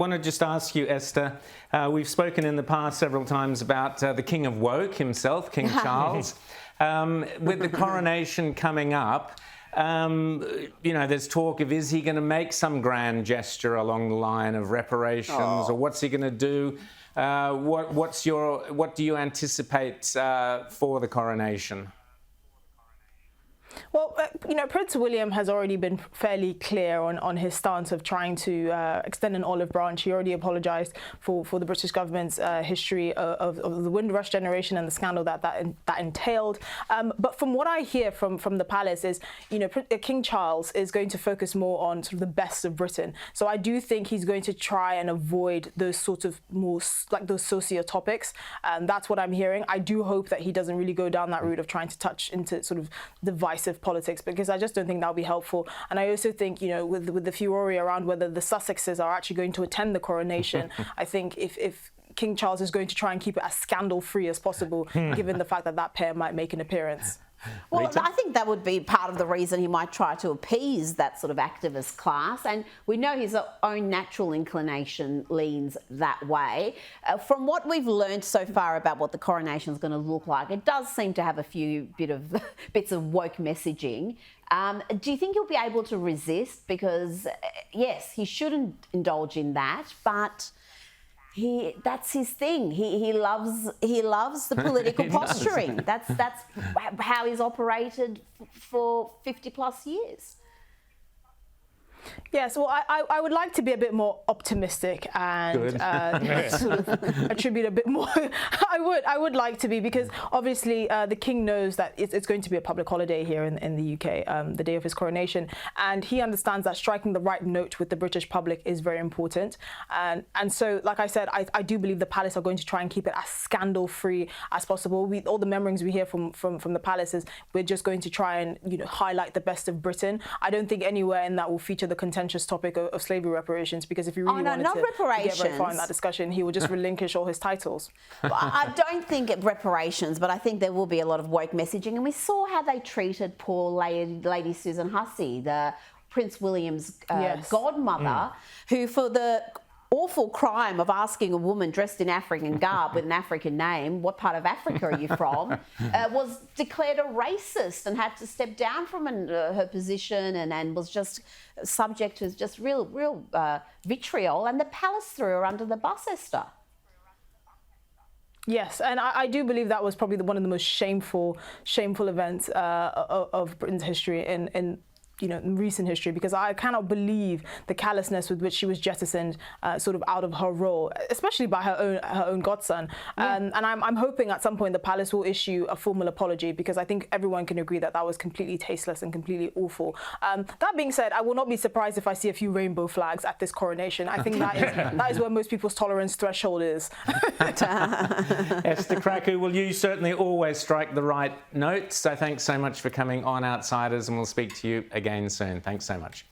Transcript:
want to just ask you, Esther, we've spoken in the past several times about the King of Woke himself, King Charles. With the coronation coming up, there's talk of, is he going to make some grand gesture along the line of reparations, or what's he going to do? What do you anticipate for the coronation? Well, Prince William has already been fairly clear on his stance of trying to extend an olive branch. He already apologised for the British government's history of the Windrush generation and the scandal that entailed. But from what I hear from the palace is, King Charles is going to focus more on sort of the best of Britain. So I do think he's going to try and avoid those sort of more like those saucier topics. That's what I'm hearing. I do hope that he doesn't really go down that route of trying to touch into sort of divisive politics, because I just don't think that'll be helpful. And I also think, with the furore around whether the Sussexes are actually going to attend the coronation, I think if King Charles is going to try and keep it as scandal-free as possible, given the fact that pair might make an appearance. Well, I think that would be part of the reason he might try to appease that sort of activist class. And we know his own natural inclination leans that way. From what we've learned so far about what the coronation is going to look like, it does seem to have a few bits of woke messaging. Do you think he'll be able to resist? Because, yes, he shouldn't indulge in that, but that's his thing. He loves the political posturing. That's how he's operated for 50+ years. Yes, well, I would like to be a bit more optimistic and sort of attribute a bit more. I would like to be, because obviously the king knows that it's going to be a public holiday here in the UK, the day of his coronation, and he understands that striking the right note with the British public is very important. And so, like I said, I do believe the palace are going to try and keep it as scandal-free as possible. All the memories we hear from the palace is we're just going to try and highlight the best of Britain. I don't think anywhere in that will feature the contentious topic of slavery reparations, because if he really wanted to get very far in that discussion, he would just relinquish all his titles. Well, I don't think reparations, but I think there will be a lot of woke messaging. And we saw how they treated poor Lady Susan Hussey, the Prince William's godmother, who, for the awful crime of asking a woman dressed in African garb with an African name, what part of Africa are you from, was declared a racist and had to step down from her position and was just subject to just real vitriol. And the palace threw her under the bus, Esther. Yes, and I do believe that was probably one of the most shameful events of Britain's history in recent history, because I cannot believe the callousness with which she was jettisoned sort of out of her role, especially by her own godson. And I'm hoping at some point the palace will issue a formal apology, because I think everyone can agree that was completely tasteless and completely awful. That being said, I will not be surprised if I see a few rainbow flags at this coronation. I think that is where most people's tolerance threshold is. Esther Krakue, well, you certainly always strike the right note. So thanks so much for coming on Outsiders, and we'll speak to you again soon. Thanks so much.